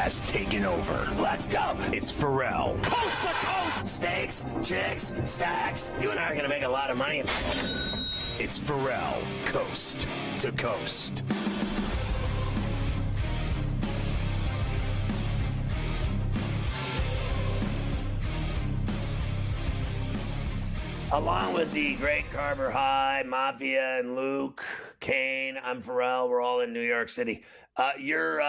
has taken over. Let's go. It's Ferrall. Coast to coast. Steaks, chicks, stacks. You and I are going to make a lot of money. It's Ferrall, coast to coast. Along with the great Carver High, Mafia, and Luke, Kane, I'm Ferrall. We're all in New York City. Your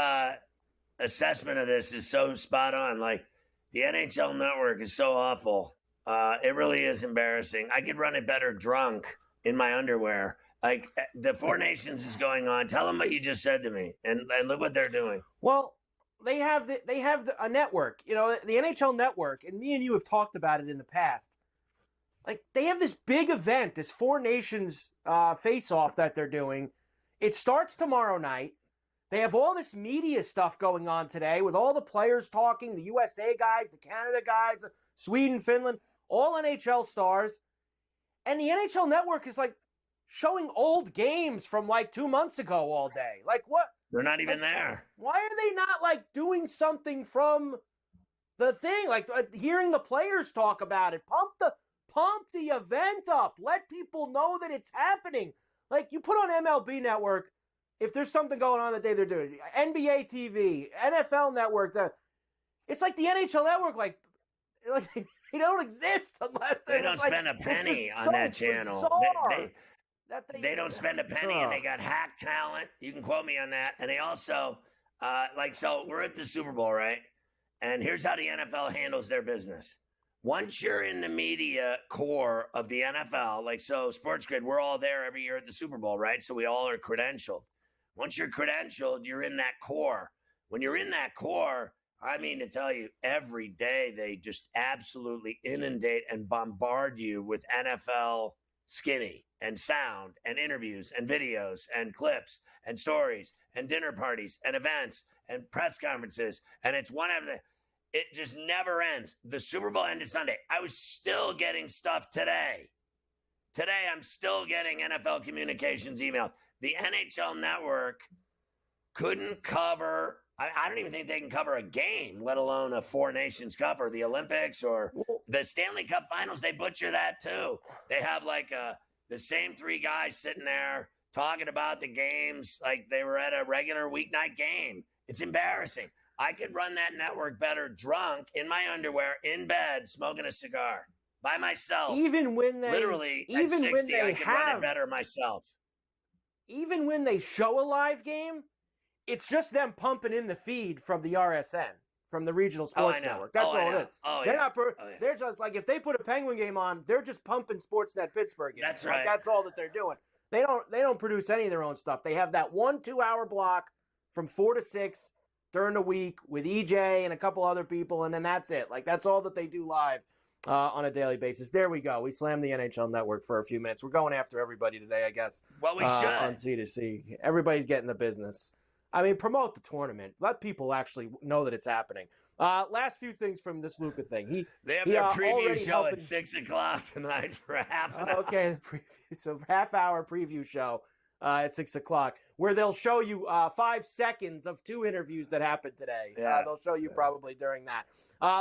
assessment of this is so spot on. Like, the NHL Network is so awful. It really is embarrassing. I could run it better drunk in my underwear. Like, the Four Nations is going on. Tell them what you just said to me, and look what they're doing. Well, they have a network. You know, the NHL Network, and me and you have talked about it in the past. Like, they have this big event, this Four Nations face-off that they're doing. It starts tomorrow night. They have all this media stuff going on today with all the players talking, the USA guys, the Canada guys, Sweden, Finland, all NHL stars. And the NHL Network is, like, showing old games from, like, 2 months ago all day. Like, what? They're not even there. Why are they not, like, doing something from the thing? Like, hearing the players talk about it. Pump the event up. Let people know that it's happening. Like, you put on MLB Network, if there's something going on the day they're doing it. NBA TV, NFL Network. It's like the NHL Network, like they don't exist unless they don't spend a penny on that channel. They don't spend a penny, and they got hack talent. You can quote me on that. And they also, so we're at the Super Bowl, right? And here's how the NFL handles their business. Once you're in the media core of the NFL, like, so SportsGrid, we're all there every year at the Super Bowl, right? So we all are credentialed. Once you're credentialed, you're in that core. When you're in that core, I mean to tell you, every day they just absolutely inundate and bombard you with NFL skinny and sound and interviews and videos and clips and stories and dinner parties and events and press conferences. And it's one of the... It just never ends. The Super Bowl ended Sunday. I was still getting stuff today. Today, I'm still getting NFL communications emails. The NHL Network couldn't cover, I don't even think they can cover a game, let alone a Four Nations Cup or the Olympics or the Stanley Cup Finals. They butcher that too. They have like the same three guys sitting there talking about the games like they were at a regular weeknight game. It's embarrassing. I could run that network better drunk, in my underwear, in bed, smoking a cigar, by myself. Even when they... Literally, at 60, I could run it better myself. Even when they show a live game, it's just them pumping in the feed from the RSN, from the Regional Sports Network. That's all it is. They're not. They're just like, if they put a Penguin game on, they're just pumping Sportsnet Pittsburgh in. That's right. Like, that's all that they're doing. They don't produce any of their own stuff. They have that 1-2 hour block from 4 to 6 during the week with EJ and a couple other people, and then that's it. Like, that's all that they do live on a daily basis. There we go. We slammed the NHL Network for a few minutes. We're going after everybody today, I guess. Well, we should. On C2C. Everybody's getting the business. I mean, promote the tournament. Let people actually know that it's happening. Last few things from this Luka thing. They have their preview show at 6 o'clock tonight for half an hour. Okay, so half-hour preview show at 6 o'clock, where they'll show you 5 seconds of 2 interviews that happened today. Yeah. They'll show you probably during that.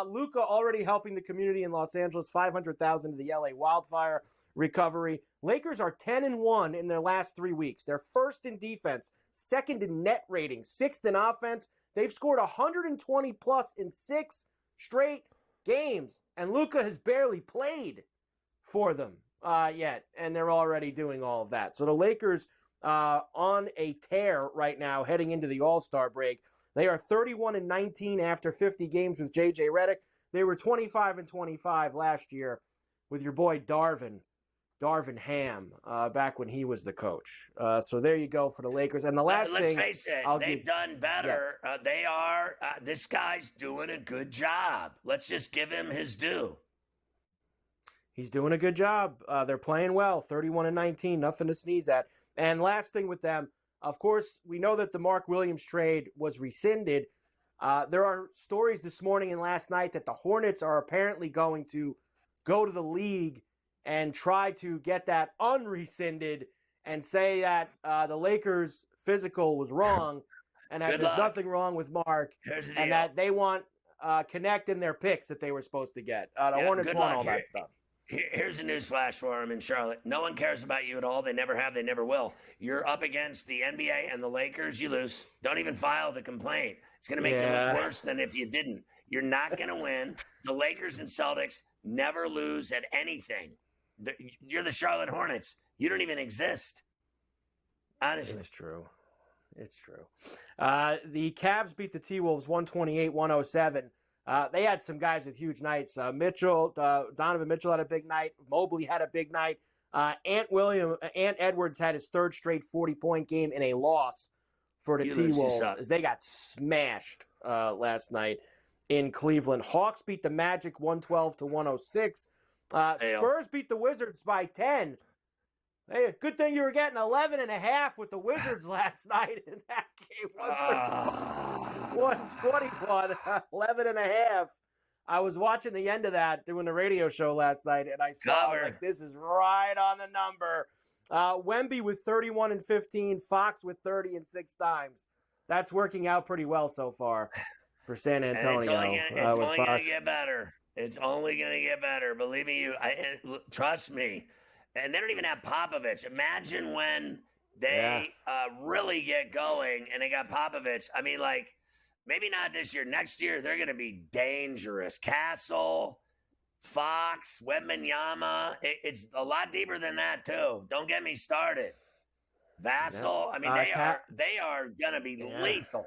Luka already helping the community in Los Angeles, $500,000 to the LA wildfire recovery. Lakers are 10-1 in their last 3 weeks. They're first in defense, second in net rating, sixth in offense. They've scored 120 plus in 6 straight games, and Luka has barely played for them yet, and they're already doing all of that. So the Lakers on a tear right now heading into the All-Star break. They are 31-19 after 50 games with J.J. Redick. They were 25-25 last year with your boy Darvin Ham, back when he was the coach. So there you go for the Lakers. And the last Let's thing... face it, they've done better. Yes. This guy's doing a good job. Let's just give him his due. He's doing a good job. They're playing well, 31-19, nothing to sneeze at. And last thing with them, of course, we know that the Mark Williams trade was rescinded. There are stories this morning and last night that the Hornets are apparently going to go to the league and try to get that unrescinded and say that the Lakers' physical was wrong and that there's nothing wrong with Mark, and that they want Connect in their picks that they were supposed to get. The Hornets won all that stuff. Here's a news flash for them in Charlotte. No one cares about you at all. They never have. They never will. You're up against the NBA and the Lakers. You lose. Don't even file the complaint. It's going to make you look worse than if you didn't. You're not going to win. The Lakers and Celtics never lose at anything. You're the Charlotte Hornets. You don't even exist. Honestly. It's true. It's true. The Cavs beat the T-Wolves 128-107. They had some guys with huge nights. Donovan Mitchell had a big night. Mobley had a big night. Ant Edwards had his third straight 40-point game in a loss for the T-Wolves as they got smashed last night in Cleveland. Hawks beat the Magic 112-106. Spurs beat the Wizards by 10. Hey, good thing you were getting 11.5 with the Wizards last night in that game. 121, 11.5. I was watching the end of that doing the radio show last night, and I saw this is right on the number. Wemby with 31 and 15, Fox with 30 and 6 times. That's working out pretty well so far for San Antonio. It's only going to get better. It's only going to get better. Believe me, trust me. And they don't even have Popovich. Imagine when they really get going and they got Popovich. I mean, like, maybe not this year. Next year, they're going to be dangerous. Castle, Fox, Wembanyama. It's a lot deeper than that, too. Don't get me started. Vassell. I mean, they are going to be lethal.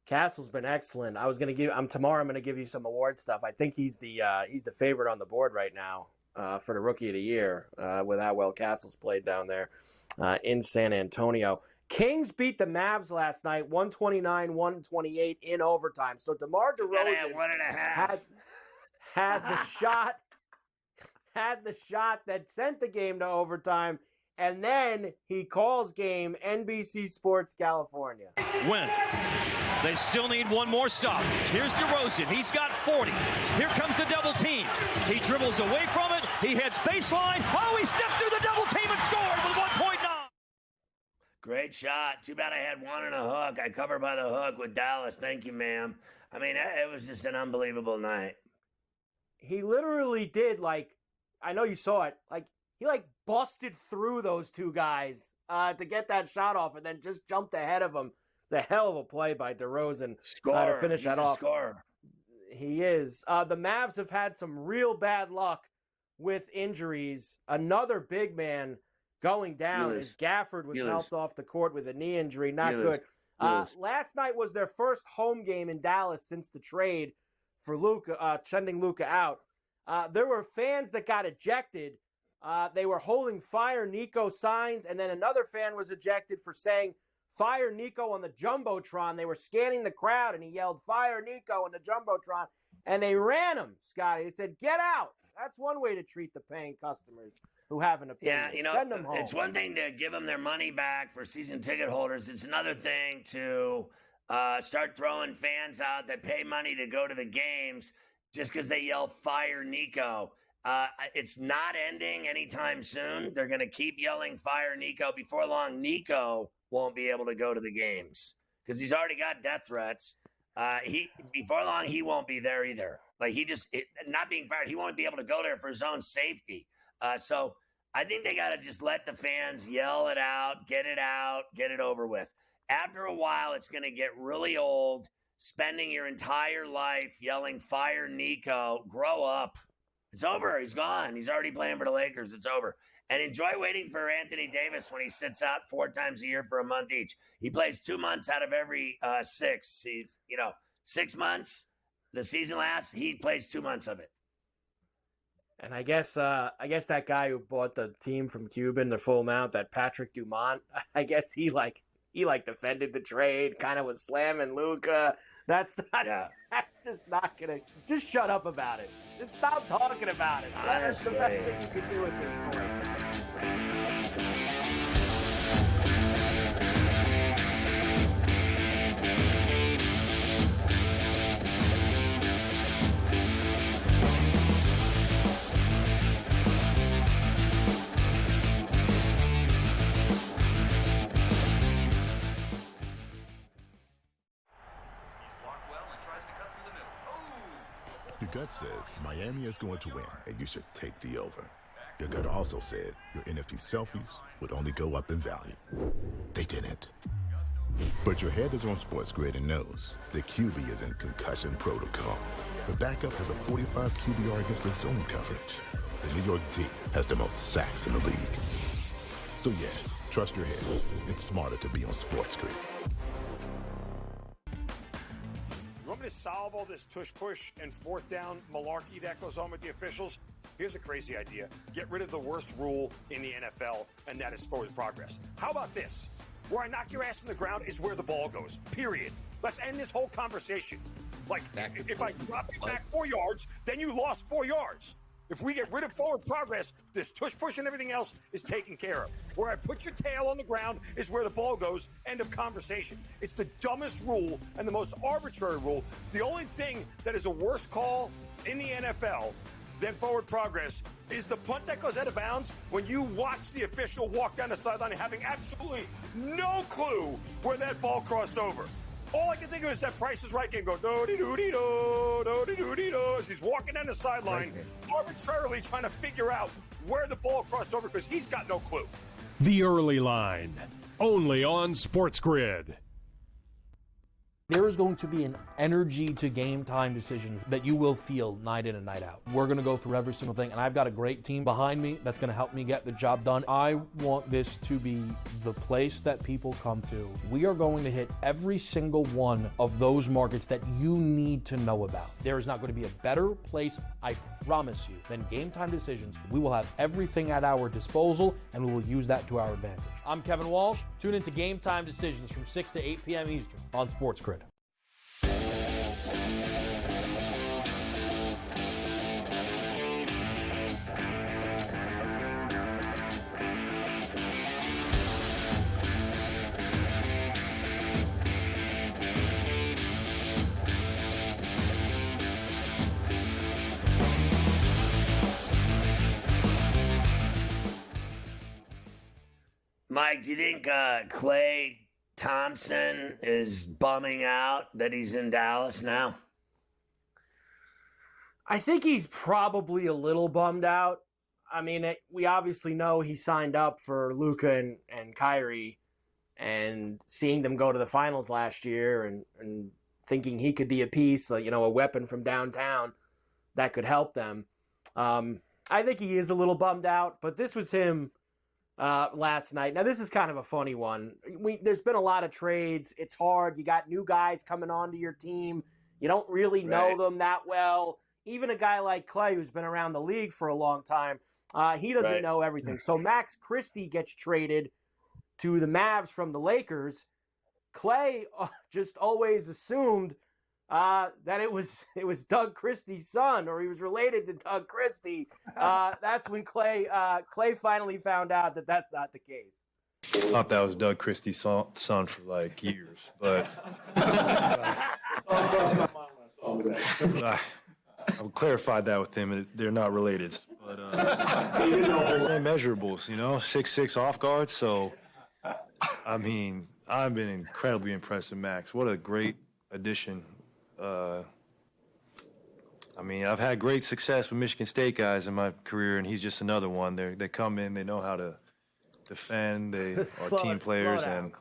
Castle's been excellent. Tomorrow I'm going to give you some award stuff. I think he's the favorite on the board right now. For the Rookie of the Year, with how well Castle's played down there in San Antonio. Kings beat the Mavs last night, 129-128 in overtime. So DeMar DeRozan had the shot that sent the game to overtime, and then he calls game NBC Sports California. Win. They still need one more stop. Here's DeRozan. He's got 40. Here comes the double team. He dribbles away from it. He heads baseline. Oh, he stepped through the double team and scored with 1.9. Great shot. Too bad I had one and a hook. I covered by the hook with Dallas. Thank you, ma'am. I mean, it was just an unbelievable night. He literally did, I know you saw it, he busted through those two guys to get that shot off and then just jumped ahead of them. It's a hell of a play by DeRozan to finish that off. Scorer. He is. The Mavs have had some real bad luck with injuries. Another big man going down as Gafford was helped off the court with a knee injury. Not good. Last night was their first home game in Dallas since the trade for Luka, sending Luka out. There were fans that got ejected. They were holding Fire Nico signs, and then another fan was ejected for saying Fire Nico on the Jumbotron. They were scanning the crowd, and he yelled Fire Nico on the Jumbotron, and they ran him, Scotty. They said, get out. That's one way to treat the paying customers who have an opinion. Yeah, send them home. It's one thing to give them their money back for season ticket holders. It's another thing to start throwing fans out that pay money to go to the games just because they yell Fire Nico. It's not ending anytime soon. They're going to keep yelling Fire Nico. Before long, Nico won't be able to go to the games because he's already got death threats. Before long, he won't be there either. Not being fired, he won't be able to go there for his own safety. So I think they got to just let the fans yell it out, get it over with. After a while, it's going to get really old, spending your entire life yelling Fire Nico. Grow up. It's over. He's gone. He's already playing for the Lakers. It's over. And enjoy waiting for Anthony Davis when he sits out 4 times a year for a month each. He plays 2 months out of every 6. He's, 6 months. The season lasts. He plays 2 months of it. And I guess that guy who bought the team from Cuban, the full amount, that Patrick Dumont, I guess he defended the trade, kind of was slamming Luka. That's just not gonna. Just shut up about it. Just stop talking about it. That's the best thing you could do at this point. Your gut says Miami is going to win, and you should take the over. Your gut also said your NFT selfies would only go up in value. They didn't. But your head is on SportsGrid and knows the QB is in concussion protocol. The backup has a 45 QBR against the zone coverage. The New York D has the most sacks in the league. So yeah, trust your head. It's smarter to be on SportsGrid. You want me to solve all this tush-push and fourth down malarkey that goes on with the officials? Here's a crazy idea. Get rid of the worst rule in the NFL, and that is forward progress. How about this? Where I knock your ass in the ground is where the ball goes, period. Let's end this whole conversation. Like, if I drop you back 4 yards, then you lost 4 yards. If we get rid of forward progress, this tush-push and everything else is taken care of. Where I put your tail on the ground is where the ball goes, end of conversation. It's the dumbest rule and the most arbitrary rule. The only thing that is a worse call in the NFL than forward progress is the punt that goes out of bounds when you watch the official walk down the sideline having absolutely no clue where that ball crossed over. All I can think of is that Price is Right game go do-de-do-de-do, do-de-do-de-do, as he's walking down the sideline, arbitrarily trying to figure out where the ball crossed over because he's got no clue. The Early Line, only on SportsGrid. There is going to be an energy to game time decisions that you will feel night in and night out. We're going to go through every single thing, and I've got a great team behind me that's going to help me get the job done. I want this to be the place that people come to. We are going to hit every single one of those markets that you need to know about. There is not going to be a better place, I promise you, than Game Time Decisions. We will have everything at our disposal, and we will use that to our advantage. I'm Kevin Walsh. Tune into Game Time Decisions from 6 to 8 p.m. Eastern on SportsGrid. Mike, do you think Klay Thompson is bumming out that he's in Dallas now? I think he's probably a little bummed out. I mean, we obviously know he signed up for Luka and Kyrie, and seeing them go to the finals last year and thinking he could be a piece, a weapon from downtown that could help them. I think he is a little bummed out, but this was him last night. Now, this is kind of a funny one. There's been a lot of trades. It's hard. You got new guys coming onto your team. You don't really know them that well. Even a guy like Klay, who's been around the league for a long time, he doesn't know everything. So Max Christie gets traded to the Mavs from the Lakers. Klay just always assumed that it was Doug Christie's son, or he was related to Doug Christie. That's when Klay finally found out that that's not the case. I thought that was Doug Christie's son for like years, but I clarified that with him, and they're not related. But same measurables, 6'6" off guard. So, I mean, I've been incredibly impressed with Max. What a great addition. I've had great success with Michigan State guys in my career, and he's just another one. They come in, they know how to defend, they are team players, and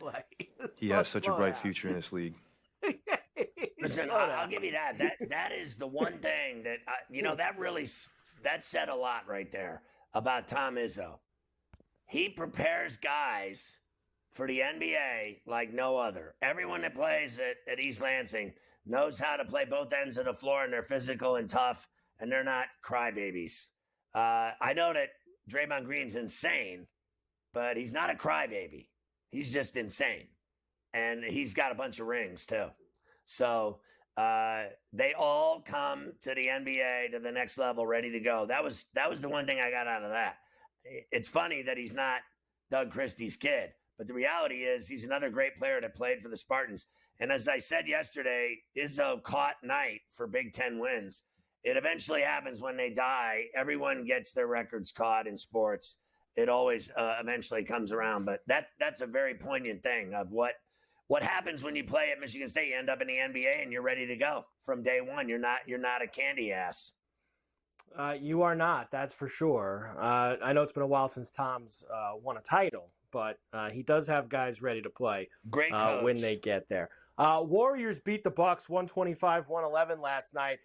he has such a bright future in this league. Listen, I'll give you that. That is the one thing that, that said a lot right there about Tom Izzo. He prepares guys for the NBA like no other. Everyone that plays at East Lansing knows how to play both ends of the floor, and they're physical and tough, and they're not crybabies. I know that Draymond Green's insane, but he's not a crybaby. He's just insane. And he's got a bunch of rings, too. So they all come to the NBA to the next level ready to go. That was the one thing I got out of that. It's funny that he's not Doug Christie's kid, but the reality is he's another great player that played for the Spartans. And as I said yesterday, Izzo caught Knight for Big Ten wins. It eventually happens when they die. Everyone gets their records caught in sports. It always eventually comes around. But that's a very poignant thing of what what happens when you play at Michigan State? You end up in the NBA and you're ready to go from day one. You're not a candy ass. You are not, that's for sure. I know it's been a while since Tom's won a title, but he does have guys ready to play. Great coach. When they get there. Warriors beat the Bucks 125-111 last night.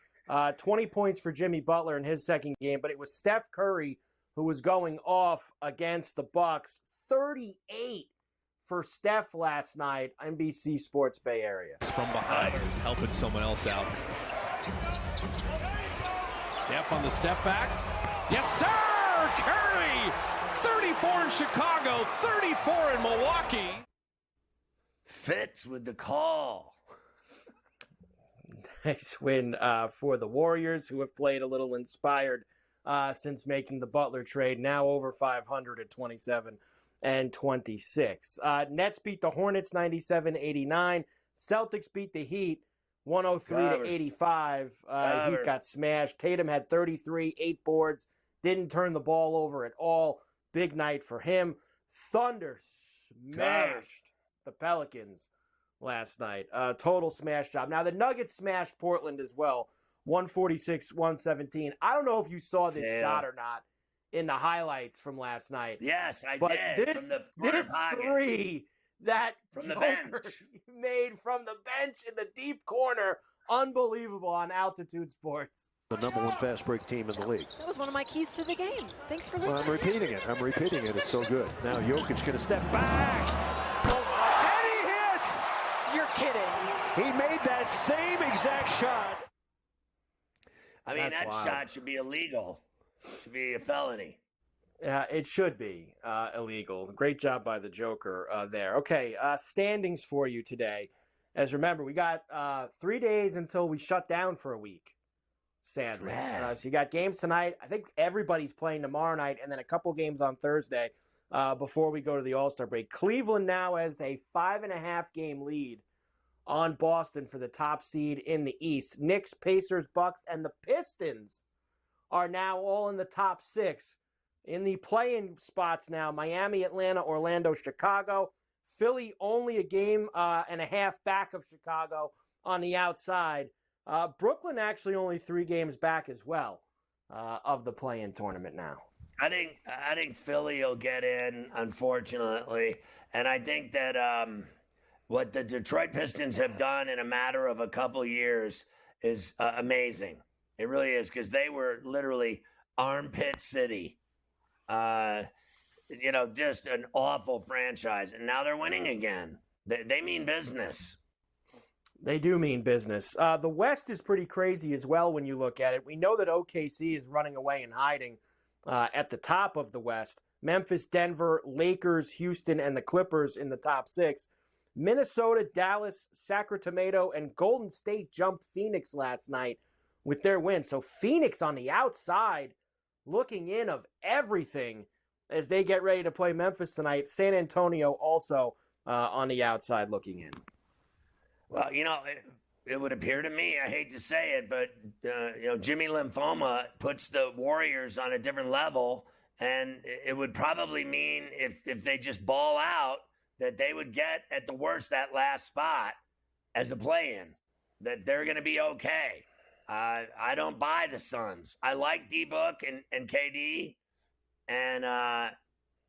20 points for Jimmy Butler in his second game, but it was Steph Curry who was going off against the Bucks. 38 for Steph last night, NBC Sports Bay Area. From behind, is helping someone else out. Steph on the step back. Yes, sir! Curry! 34 in Chicago, 34 in Milwaukee. Fitz with the call. Nice win for the Warriors, who have played a little inspired since making the Butler trade, now over 500 at 27 and 26. Nets beat the Hornets 97-89. Celtics beat the Heat 103-85. Heat got smashed. Tatum had 33, 8 boards, didn't turn the ball over at all. Big night for him. Thunder smashed the Pelicans last night. Total smash job. Now, the Nuggets smashed Portland as well, 146-117. I don't know if you saw this shot or not in the highlights from last night. Yes, I but did. This three that from the Joker bench made from the bench in the deep corner, unbelievable on Altitude Sports. The number one fast break team in the league. That was one of my keys to the game. Thanks for listening. Well, I'm repeating it. It's so good. Now Jokic's going to step back. And he hits! You're kidding. He made that same exact shot. I mean, that shot should be illegal. Should be a felony. Yeah, it should be illegal. Great job by the Joker there. Okay, standings for you today. As remember, we got 3 days until we shut down for a week. Sadly. So you got games tonight. I think everybody's playing tomorrow night, and then a couple games on Thursday before we go to the All-Star break. Cleveland now has a 5.5 game lead on Boston for the top seed in the East. Knicks, Pacers, Bucks, and the Pistons are now all in the top 6. In the play-in spots now, Miami, Atlanta, Orlando, Chicago. Philly only a game and a half back of Chicago on the outside. Brooklyn actually only 3 games back as well of the play-in tournament now. I think Philly will get in, unfortunately, and I think that what the Detroit Pistons have done in a matter of a couple years is amazing. It really is, because they were literally armpit city. Just an awful franchise, and now they're winning again. They mean business. They do mean business. The West is pretty crazy as well when you look at it. We know that OKC is running away and hiding at the top of the West. Memphis, Denver, Lakers, Houston, and the Clippers in the top 6. Minnesota, Dallas, Sacramento, and Golden State jumped Phoenix last night with their win. So Phoenix on the outside looking in of everything as they get ready to play Memphis tonight. San Antonio also on the outside looking in. Well, it would appear to me, I hate to say it, but, Jimmy Lymphoma puts the Warriors on a different level, and it would probably mean if they just ball out that they would get, at the worst, that last spot as a play-in, that they're going to be okay. I don't buy the Suns. I like D-Book and KD, and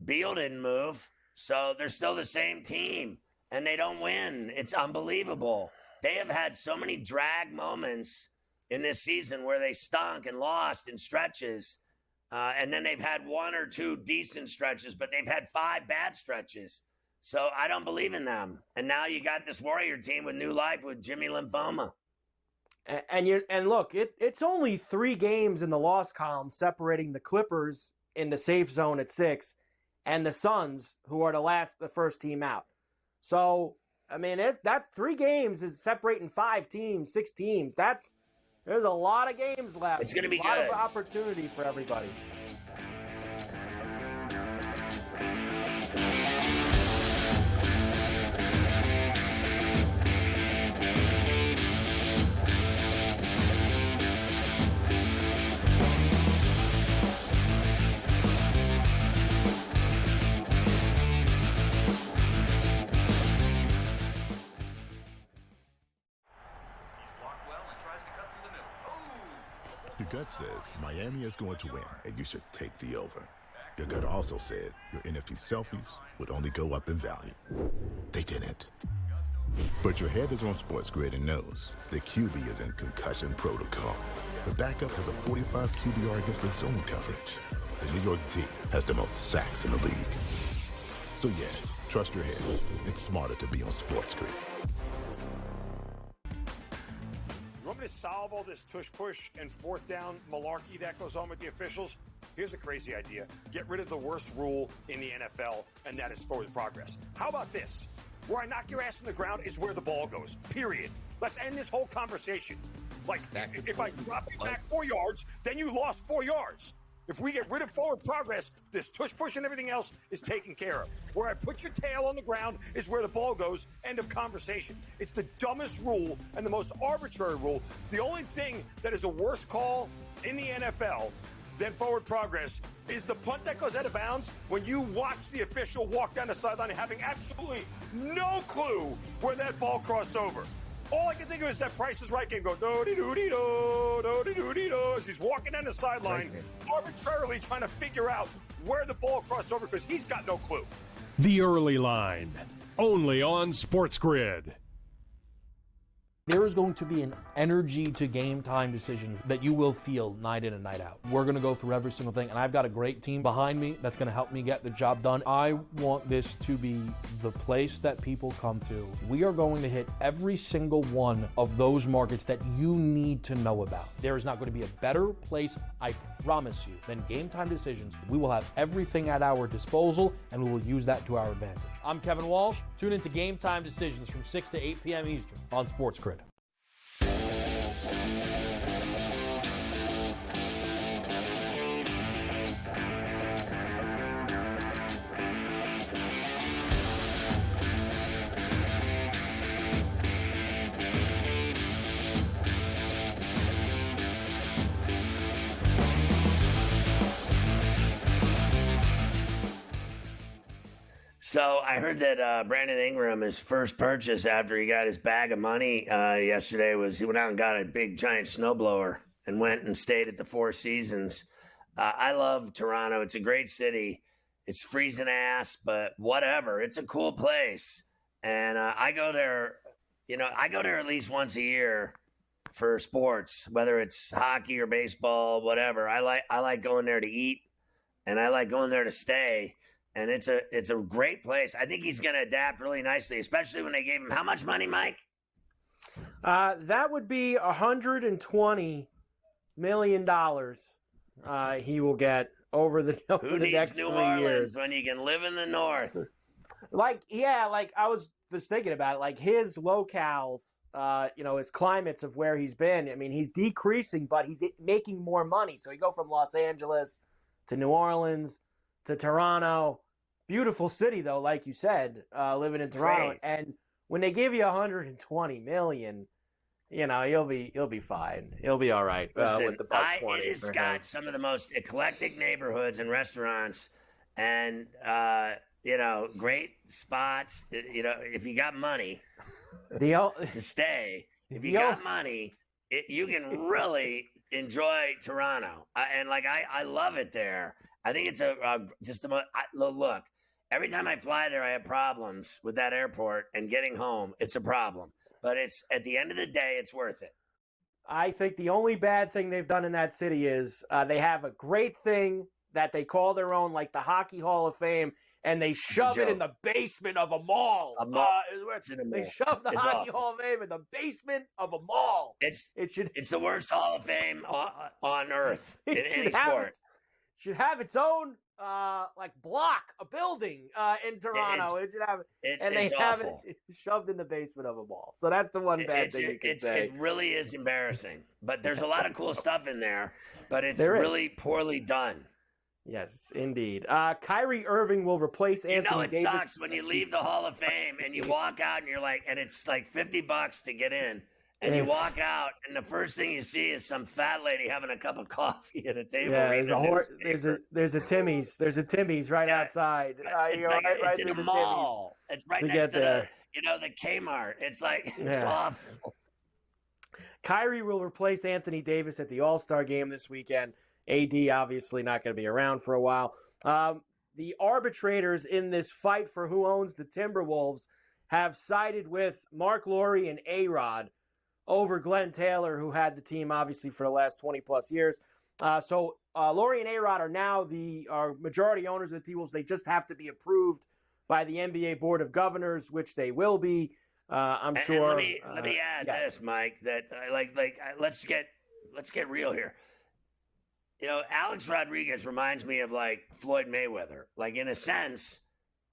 Beal didn't move, so they're still the same team, and they don't win. It's unbelievable. They have had so many drag moments in this season where they stunk and lost in stretches, and then they've had 1 or 2 decent stretches, but they've had 5 bad stretches. So I don't believe in them. And now you got this Warrior team with new life with Jimmy Lymphoma. And look, it's only 3 games in the loss column separating the Clippers in the safe zone at 6 and the Suns, who are the first team out. So, I mean, that 3 games is separating 5 teams, 6 teams. There's a lot of games left. It's going to be good. A lot of opportunity for everybody. Your gut says Miami is going to win, and you should take the over. Your gut also said your NFT selfies would only go up in value. They didn't. But your head is on SportsGrid and knows the QB is in concussion protocol. The backup has a 45 QBR against the zone coverage. The New York D has the most sacks in the league. So yeah, trust your head. It's smarter to be on SportsGrid. You want me to solve all this tush-push and fourth down malarkey that goes on with the officials? Here's a crazy idea. Get rid of the worst rule in the NFL, and that is forward progress. How about this? Where I knock your ass in the ground is where the ball goes, period. Let's end this whole conversation. Like, if I drop you back 4 yards, then you lost 4 yards. If we get rid of forward progress, this tush-push and everything else is taken care of. Where I put your tail on the ground is where the ball goes, end of conversation. It's the dumbest rule and the most arbitrary rule. The only thing that is a worse call in the NFL than forward progress is the punt that goes out of bounds when you watch the official walk down the sideline having absolutely no clue where that ball crossed over. All I can think of is that Price is Right game go do-de-do-de-do, do-de-do-de-do, as he's walking down the sideline, arbitrarily trying to figure out where the ball crossed over because he's got no clue. The Early Line, only on SportsGrid. There is going to be an energy to game time decisions that you will feel night in and night out. We're going to go through every single thing, and I've got a great team behind me that's going to help me get the job done. I want this to be the place that people come to. We are going to hit every single one of those markets that you need to know about. There is not going to be a better place, I promise you, than Game Time Decisions. We will have everything at our disposal, and we will use that to our advantage. I'm Kevin Walsh. Tune into Game Time Decisions from 6 to 8 p.m. Eastern on SportsGrid. So I heard that Brandon Ingram, his first purchase after he got his bag of money yesterday was he went out and got a big giant snowblower and went and stayed at the Four Seasons. I love Toronto. It's a great city. It's freezing ass, but whatever. It's a cool place. And I go there, I go there at least once a year for sports, whether it's hockey or baseball, whatever. I like going there to eat, and I like going there to stay. And it's a great place. I think he's going to adapt really nicely, especially when they gave him how much money, Mike? That would be $120 million. He will get over the next 3 New Orleans years when you can live in the north? I was just thinking about it. Like his locales, his climates of where he's been. I mean, he's decreasing, but he's making more money. So you go from Los Angeles to New Orleans to Toronto. Beautiful city, though, like you said, living in Toronto. Great. And when they give you $120 million, you'll be fine. You'll be all right. Listen, with the $120. It has got some of the most eclectic neighborhoods and restaurants, and great spots. If you got money to stay, if you got money, you can really enjoy Toronto. I love it there. I think it's look. Every time I fly there, I have problems with that airport and getting home. It's a problem, but it's at the end of the day, it's worth it. I think the only bad thing they've done in that city is they have a great thing that they call their own, like the Hockey Hall of Fame, and they shove it in the basement of a mall. They shove the Hockey Hall of Fame in the basement of a mall. It's the worst Hall of Fame on earth in any sport. Should have its own block, a building in Toronto. It should have it, and they have it shoved in the basement of a mall. So that's the one bad thing you can say. It really is embarrassing. But there's a lot of cool stuff in there, but it's really poorly done. Yes, indeed. Kyrie Irving will replace Anthony Davis. Sucks when you leave the Hall of Fame and you walk out and you're like, and it's like $50 to get in. And you walk out, and the first thing you see is some fat lady having a cup of coffee at a table. Yeah, there's a Timmy's. There's a Timmy's right outside. It's in a mall. It's right next to the Kmart. It's like it's awful. Kyrie will replace Anthony Davis at the All-Star game this weekend. AD obviously not going to be around for a while. The arbitrators in this fight for who owns the Timberwolves have sided with Mark Lowry and A-Rod over Glenn Taylor, who had the team obviously for the last 20-plus years. So Lowry and A-Rod are now are majority owners of the T-Wolves. They just have to be approved by the NBA Board of Governors, which they will be. I'm sure. And let me add this, Mike. That let's get real here. You know, Alex Rodriguez reminds me of like Floyd Mayweather. Like in a sense,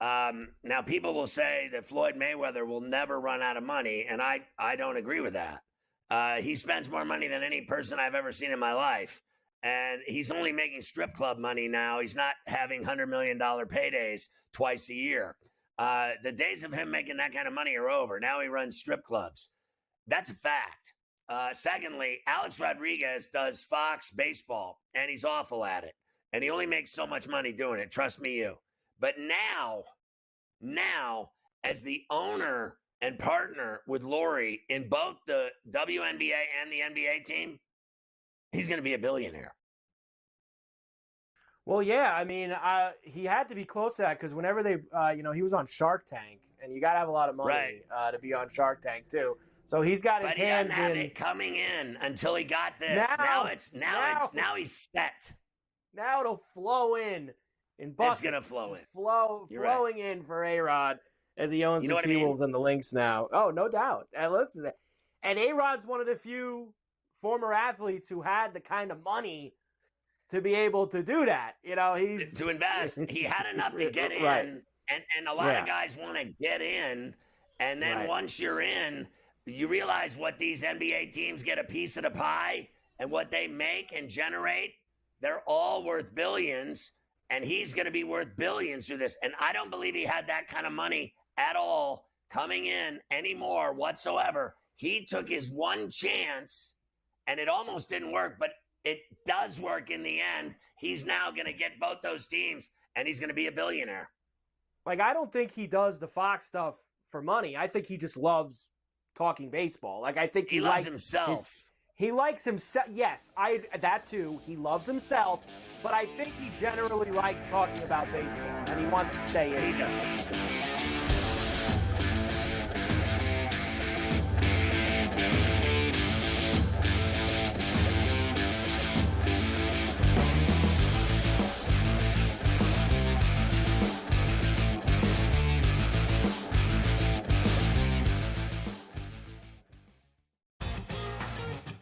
now people will say that Floyd Mayweather will never run out of money, and I don't agree with that. He spends more money than any person I've ever seen in my life, and he's only making strip club money now. He's not having $100 million paydays twice a year. The days of him making that kind of money are over. Now he runs strip clubs. That's a fact. Secondly, Alex Rodriguez does Fox baseball, and he's awful at it. And he only makes so much money doing it. Trust me, you. But now, as the owner and partner with Lowry in both the WNBA and the NBA team, he's going to be a billionaire. Well, yeah, I mean, he had to be close to that because whenever they, he was on Shark Tank, and you got to have a lot of money to be on Shark Tank too. So he's got his hands in. But he doesn't have it coming in until he got this. Now he's set. Now it'll flow in buckets. It's gonna flow in. Flowing in for A-Rod as he owns the T-Wolves and the Lynx now. Oh, no doubt. And listen, and A-Rod's one of the few former athletes who had the kind of money to be able to do that. You know, he's to invest. He had enough to get in, and a lot of guys want to get in, and then once you're in, you realize what these NBA teams get a piece of the pie and what they make and generate. They're all worth billions, and he's going to be worth billions through this. And I don't believe he had that kind of money at all coming in anymore whatsoever. He took his one chance, and it almost didn't work, but it does work in the end. He's now going to get both those teams, and he's going to be a billionaire. Like, I don't think he does the Fox stuff for money. I think he just loves talking baseball. Like, I think he loves likes himself. He likes himself. Yes, that too. He loves himself, but I think he generally likes talking about baseball, and he wants to stay in. He does.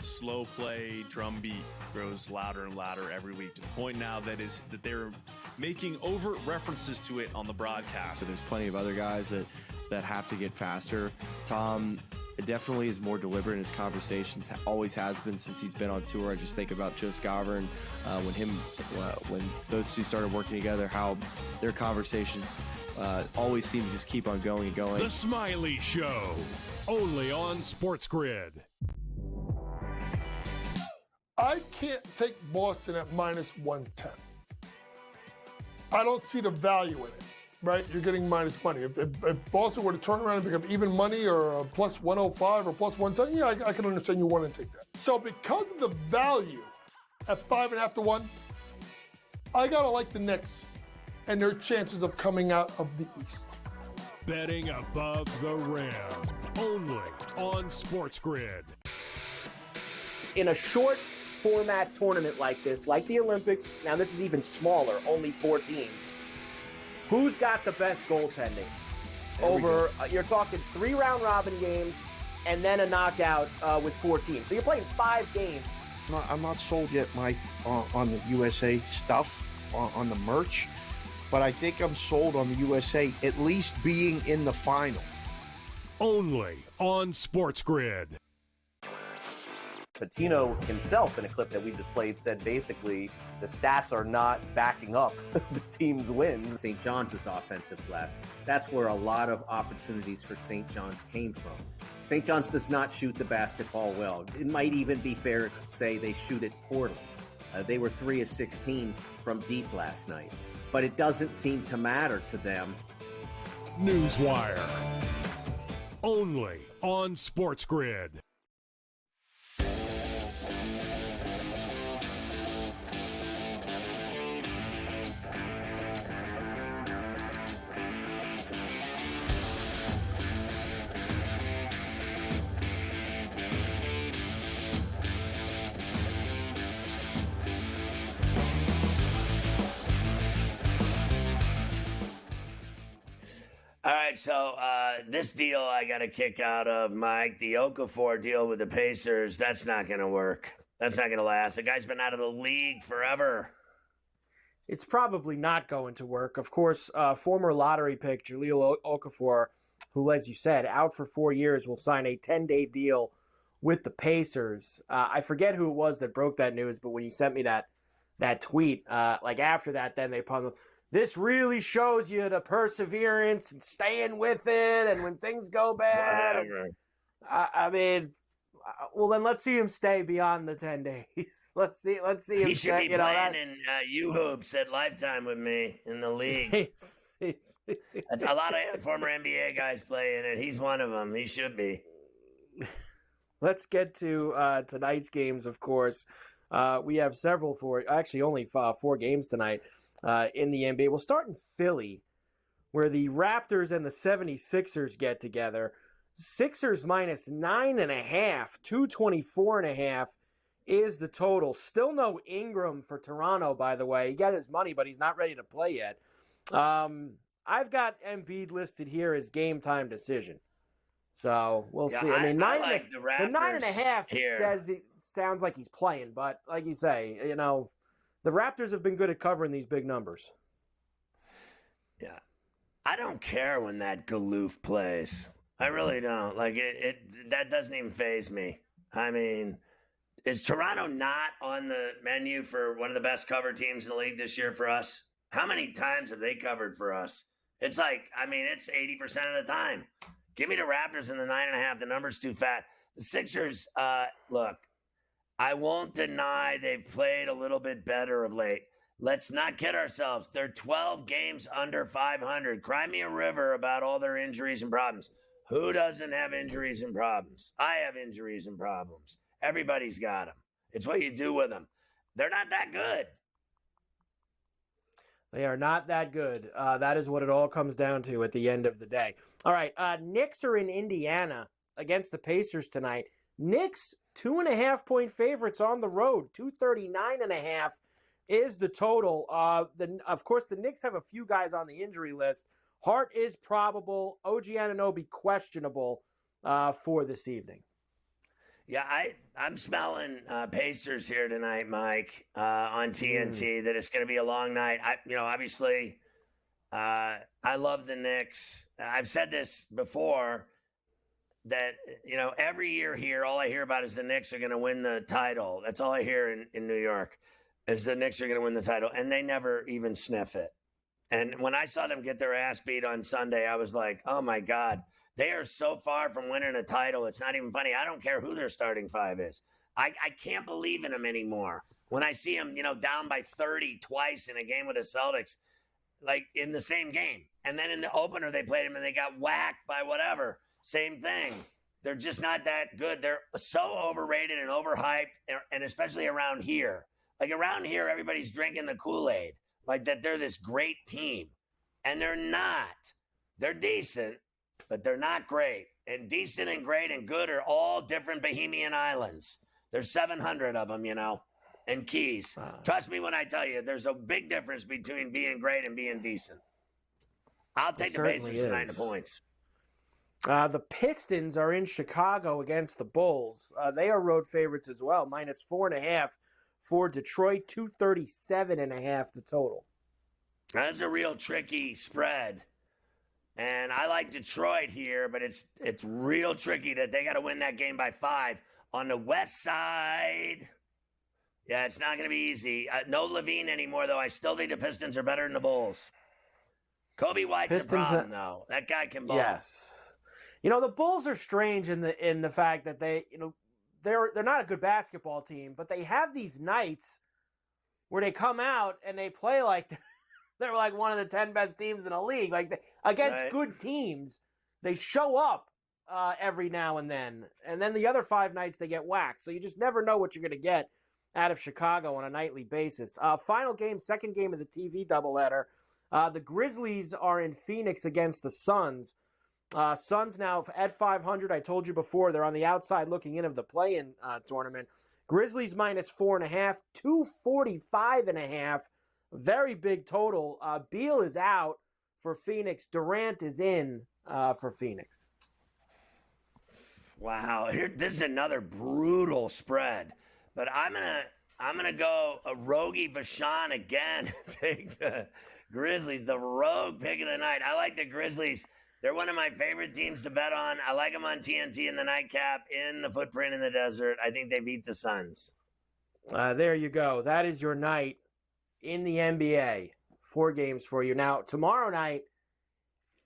Slow play drum beat grows louder and louder every week to the point now that they're making overt references to it on the broadcast. So there's plenty of other guys that have to get faster. Tom definitely is more deliberate in his conversations, always has been since he's been on tour. I just think about Joe Scavern when those two started working together, how their conversations always seem to just keep on going and going. The Smiley Show, only on SportsGrid. I can't take Boston at minus 110. I don't see the value in it, right? You're getting minus money. If Boston were to turn around and become even money or a plus 105 or plus 110, yeah, I can understand you want to take that. So because of the value at 5.5 to 1, I got to like the Knicks and their chances of coming out of the East. Betting above the rim, only on SportsGrid. In a short format tournament like this, like the Olympics, now this is even smaller, only 4 teams. Who's got the best goaltending? You're talking 3 round robin games and then a knockout with 4 teams. So you're playing 5 games. I'm not sold yet, Mike, on the USA stuff, on the merch, but I think I'm sold on the USA at least being in the final. Only on SportsGrid. Patino himself, in a clip that we just played, said basically the stats are not backing up the team's wins. St. John's is offensive glass. That's where a lot of opportunities for St. John's came from. St. John's does not shoot the basketball well. It might even be fair to say they shoot it poorly. They were 3 of 16 from deep last night, but it doesn't seem to matter to them. Newswire, only on SportsGrid. All right, so this deal I got a kick out of, Mike, the Okafor deal with the Pacers, that's not going to work. That's not going to last. The guy's been out of the league forever. It's probably not going to work. Of course, former lottery pick Jahlil Okafor, who, as you said, out for 4 years, will sign a 10-day deal with the Pacers. I forget who it was that broke that news, but when you sent me that tweet, after that, then they pumped, this really shows you the perseverance and staying with it, and when things go bad. I mean, well, then let's see him stay beyond the 10 days. Let's see him. He should be playing in U-Hoops at Lifetime with me in the league. That's a lot of former NBA guys playing it. He's one of them. He should be. Let's get to tonight's games, of course. We have only 4 games tonight in the NBA. We'll start in Philly, where the Raptors and the 76ers get together. Sixers minus 9.5, 224.5 is the total. Still no Ingram for Toronto, by the way. He got his money, but he's not ready to play yet. I've got Embiid listed here as game time decision. So we'll see. I mean, like the 9.5 sounds like he's playing, but like you say, the Raptors have been good at covering these big numbers. Yeah. I don't care when that Galoof plays. I really don't. That doesn't even faze me. I mean, is Toronto not on the menu for one of the best cover teams in the league this year for us? How many times have they covered for us? It's it's 80% of the time. Give me the Raptors in the 9.5. The number's too fat. The Sixers, look, I won't deny they've played a little bit better of late. Let's not kid ourselves. They're 12 games under 500. Cry me a river about all their injuries and problems. Who doesn't have injuries and problems? I have injuries and problems. Everybody's got them. It's what you do with them. They're not that good. They are not that good. That is what it all comes down to at the end of the day. All right, Knicks are in Indiana against the Pacers tonight. Knicks 2.5-point favorites on the road. 239.5 is the total. Of course, the Knicks have a few guys on the injury list. Hart is probable. OG Anunoby questionable for this evening. Yeah, I'm smelling Pacers here tonight, Mike, on TNT, that it's going to be a long night. Obviously, I love the Knicks. I've said this before that, every year here, all I hear about is the Knicks are going to win the title. That's all I hear in New York is the Knicks are going to win the title, and they never even sniff it. And when I saw them get their ass beat on Sunday, I was like, oh, my God. They are so far from winning a title. It's not even funny. I don't care who their starting five is. I can't believe in them anymore. When I see them, down by 30 twice in a game with the Celtics, like in the same game. And then in the opener, they played them and they got whacked by whatever. Same thing. They're just not that good. They're so overrated and overhyped, and especially around here. Like around here, everybody's drinking the Kool-Aid. Like that they're this great team. And they're not. They're decent. But they're not great. And decent and great and good are all different Bohemian islands. There's 700 of them, and keys. Trust me when I tell you, there's a big difference between being great and being decent. I'll take the Pacers tonight in points. The Pistons are in Chicago against the Bulls. They are road favorites as well, minus 4.5 for Detroit, 237.5 the total. That's a real tricky spread. And I like Detroit here, but it's real tricky that they got to win that game by 5 on the west side. Yeah, it's not going to be easy. No Levine anymore, though. I still think the Pistons are better than the Bulls. Kobe White's a problem, though. That guy can ball. Yes. The Bulls are strange in the fact that they're not a good basketball team, but they have these nights where they come out and they play like they're like one of the 10 best teams in the league. Against good teams, they show up every now and then the other 5 nights they get whacked. So you just never know what you're going to get out of Chicago on a nightly basis. Final game, second game of the TV doubleheader. The Grizzlies are in Phoenix against the Suns. Suns now at 500. I told you before, they're on the outside looking in of the play-in tournament. Grizzlies minus 4.5, 245.5. Very big total. Beal is out for Phoenix. Durant is in for Phoenix. Wow, this is another brutal spread, but I'm gonna go a Rogie Vachon again. Take the Grizzlies, the rogue pick of the night. I like the Grizzlies. They're one of my favorite teams to bet on. I like them on TNT in the nightcap, in the footprint in the desert. I think they beat the Suns. There you go. That is your night in the NBA. 4 games for you. Now, tomorrow night,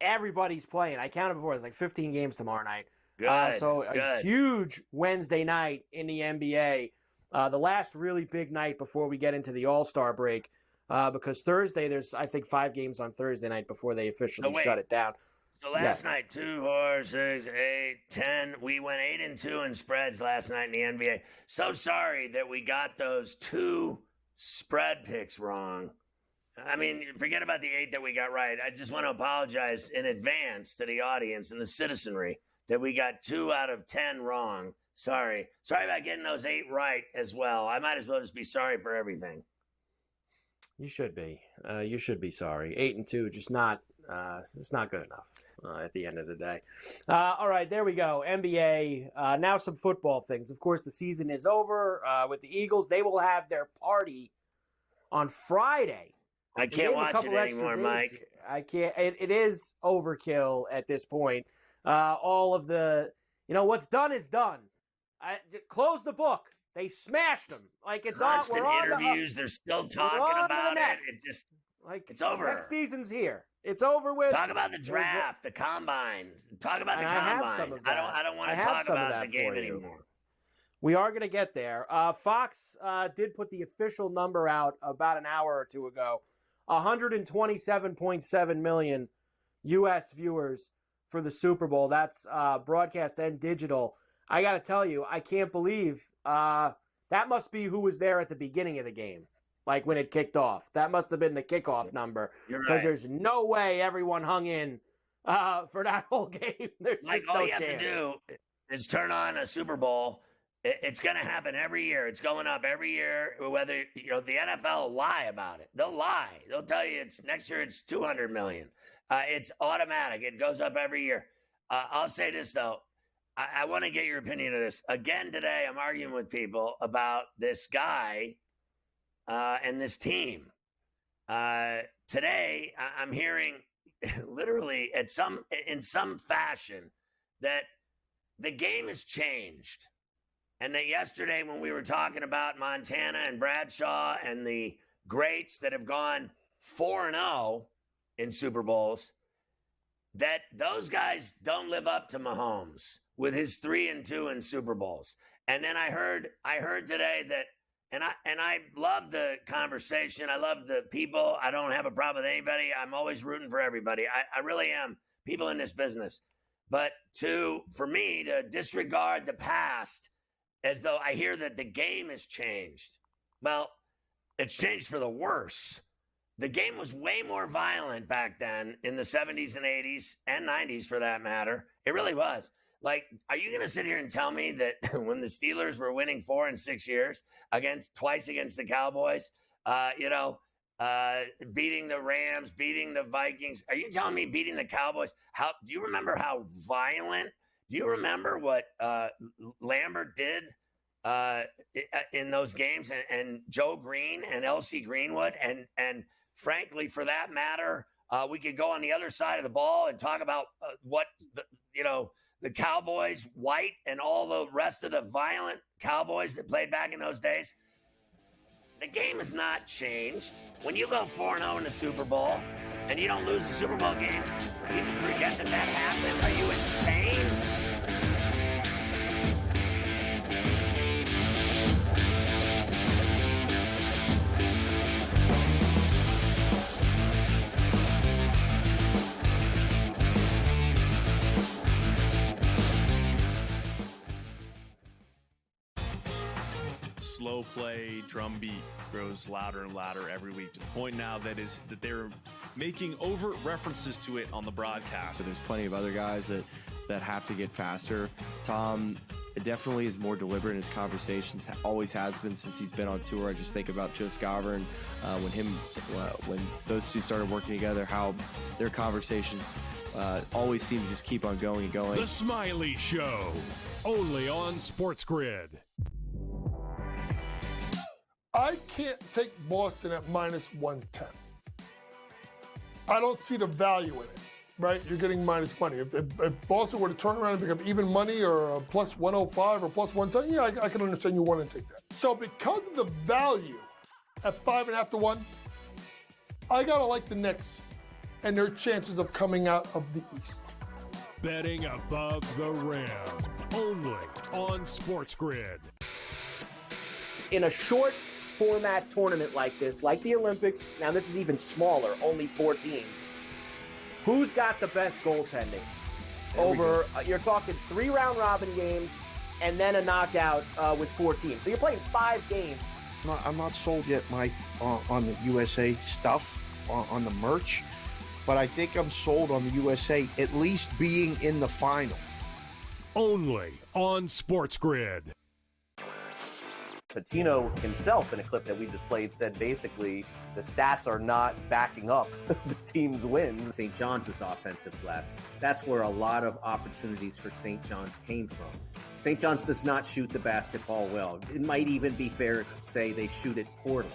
everybody's playing. I counted before. It's like 15 games tomorrow night. Good. A huge Wednesday night in the NBA. The last really big night before we get into the All-Star break. Because Thursday, there's, I think, 5 games on Thursday night before they officially shut it down. So last night, 2, 4, 6, 8, 10. We went 8-2 in spreads last night in the NBA. So sorry that we got those 2 spread picks wrong. I mean, forget about the 8 that we got right. I just want to apologize in advance to the audience and the citizenry that we got 2 out of 10 wrong. Sorry about getting those 8 right as well. I might as well just be sorry for everything. You should be. You should be sorry. 8-2, just not. It's not good enough at the end of the day. All right, there we go. NBA. Now some football things. Of course, the season is over with the Eagles. They will have their party on Friday. I can't watch it anymore, Mike. I can't. It is overkill at this point. All of the, what's done is done. Close the book. They smashed them. Like it's constant on interviews. They're still talking about it. It just it's over. Next season's here. It's over with. Talk about the draft, the combine. Talk about the combine. I don't want to talk about the game anymore. We are going to get there. Fox did put the official number out about an hour or 2 ago. 127.7 million U.S. viewers for the Super Bowl. That's broadcast and digital. I got to tell you, I can't believe that must be who was there at the beginning of the game, like when it kicked off. That must have been the kickoff number. Because there's no way everyone hung in for that whole game. There's like just no all you have chance. to do is turn on a Super Bowl. It's going to happen every year. It's going up every year. Whether the NFL will lie about it, they'll lie. They'll tell you next year it's 200 million. It's automatic. It goes up every year. I'll say this though. I want to get your opinion of this. Again today, I'm arguing with people about this guy and this team. Today, I'm hearing literally in some fashion that the game has changed. And that yesterday when we were talking about Montana and Bradshaw and the greats that have gone 4-0 in Super Bowls, that those guys don't live up to Mahomes with his 3-2 in Super Bowls. And then I heard today that, and I love the conversation. I love the people. I don't have a problem with anybody. I'm always rooting for everybody. I really am. People in this business. But for me to disregard the past as though I hear that the game has changed. Well, it's changed for the worse. The game was way more violent back then in the 70s and 80s and 90s for that matter. It really was. Like, are you going to sit here and tell me that when the Steelers were winning 4 in 6 years twice against the Cowboys, beating the Rams, beating the Vikings, are you telling me beating the Cowboys? Do you remember how violent? Do you remember what Lambert did in those games and Joe Green and L.C. Greenwood? And frankly, for that matter, we could go on the other side of the ball and talk about what the Cowboys, White, and all the rest of the violent Cowboys that played back in those days. The game has not changed. When you go 4-0 in the Super Bowl and you don't lose the Super Bowl game, people forget that happened. Are you insane? Slow play, drum beat grows louder and louder every week to the point now that they're making overt references to it on the broadcast. So there's plenty of other guys that have to get faster. Tom definitely is more deliberate in his conversations. Always has been since he's been on tour. I just think about Joe Scavern when those two started working together, how their conversations always seem to just keep on going and going. The Smiley Show, only on SportsGrid. I can't take Boston at minus 110. I don't see the value in it, right? You're getting minus money. If Boston were to turn around and become even money or a plus 105 or plus 110, yeah, I can understand you want to take that. So because of the value at 5.5 to 1, I got to like the Knicks and their chances of coming out of the East. Betting above the rim, only on SportsGrid. In a short format tournament like this, like the Olympics, now this is even smaller, only 4 teams. Who's got the best goaltending? You're talking 3 round robin games and then a knockout with 4 teams. So you're playing 5 games. I'm not sold yet, Mike, on the USA stuff, on the merch, but I think I'm sold on the USA at least being in the final. Only on SportsGrid. Patino himself, in a clip that we just played, said basically the stats are not backing up the team's wins. St. John's offensive glass. That's where a lot of opportunities for St. John's came from. St. John's does not shoot the basketball well. It might even be fair to say they shoot it poorly.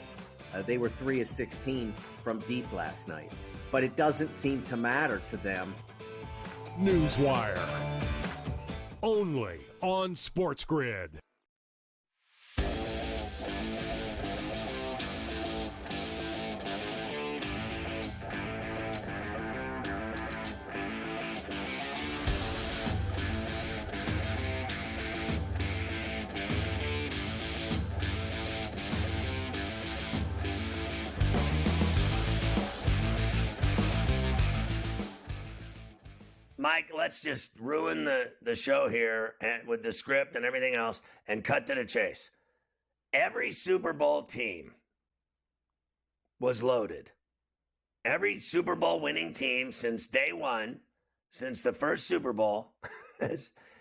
They were 3 of 16 from deep last night. But it doesn't seem to matter to them. Newswire. Only on SportsGrid. Mike, let's just ruin the show here and with the script and everything else and cut to the chase. Every Super Bowl team was loaded. Every Super Bowl winning team since day one, since the first Super Bowl,